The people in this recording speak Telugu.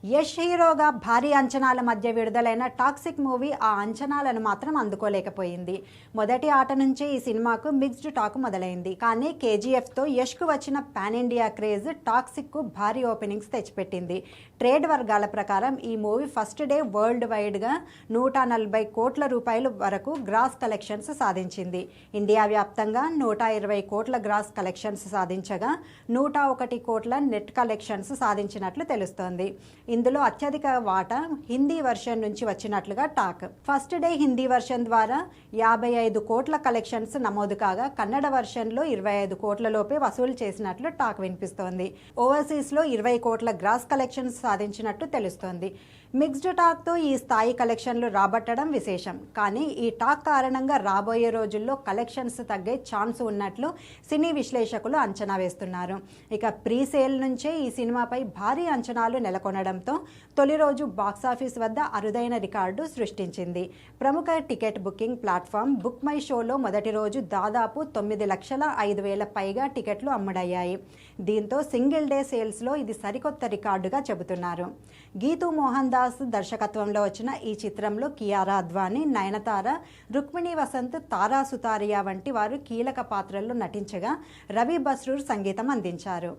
యష్ హీరోగా భారీ అంచనాల మధ్య విడుదలైన టాక్సిక్ మూవీ ఆ అంచనాలను మాత్రం అందుకోలేకపోయింది. మొదటి ఆట నుంచే ఈ సినిమాకు మిక్స్డ్ టాక్ మొదలైంది. కానీ కేజీఎఫ్తో యష్కు వచ్చిన పాన్ ఇండియా క్రేజ్ టాక్సిక్కు భారీ ఓపెనింగ్స్ తెచ్చిపెట్టింది. ట్రేడ్ వర్గాల ప్రకారం ఈ మూవీ ఫస్ట్ డే వరల్డ్ వైడ్గా 140 కోట్ల రూపాయలు వరకు గ్రాస్ కలెక్షన్స్ సాధించింది. ఇండియా వ్యాప్తంగా 120 కోట్ల గ్రాస్ కలెక్షన్స్ సాధించగా 101 కోట్ల నెట్ కలెక్షన్స్ సాధించినట్లు తెలుస్తోంది. ఇందులో అత్యధిక వాటా హిందీ వర్షన్ నుంచి వచ్చినట్లుగా talk. First day Hindi version ద్వారా 55 కోట్ల కలెక్షన్స్ నమోదు కాగా కన్నడ వర్షన్లో 25 కోట్ల లోపే వసూలు చేసినట్లు టాక్ వినిపిస్తోంది. ఓవర్సీస్లో 20 కోట్ల గ్రాస్ కలెక్షన్స్ సాధించినట్టు తెలుస్తోంది. మిక్స్డ్ టాక్తో ఈ స్థాయి కలెక్షన్లు రాబట్టడం విశేషం. కానీ ఈ టాక్ కారణంగా రాబోయే రోజుల్లో కలెక్షన్స్ తగ్గే ఛాన్స్ ఉన్నట్లు సినీ విశ్లేషకులు అంచనా వేస్తున్నారు. ఇక ప్రీ సేల్ నుంచే ఈ సినిమాపై భారీ అంచనాలు నెలకొనడంతో తొలి రోజు బాక్సాఫీస్ వద్ద అరుదైన రికార్డు సృష్టించింది. ప్రముఖ ticket booking platform book my షోలో మొదటి రోజు దాదాపు 9,05,000 పైగా టికెట్లు అమ్ముడయ్యాయి. దీంతో సింగిల్ డే సేల్స్లో ఇది సరికొత్త రికార్డుగా చెబుతున్నారు. గీతూ మోహన్ దాస్ దర్శకత్వంలో వచ్చిన ఈ చిత్రంలో కియారా అద్వానీ, నయనతార, రుక్మిణి వసంత్, తారా సుతారియా వంటి వారు కీలక పాత్రల్లో నటించగా రవి బస్రూర్ సంగీతం అందించారు.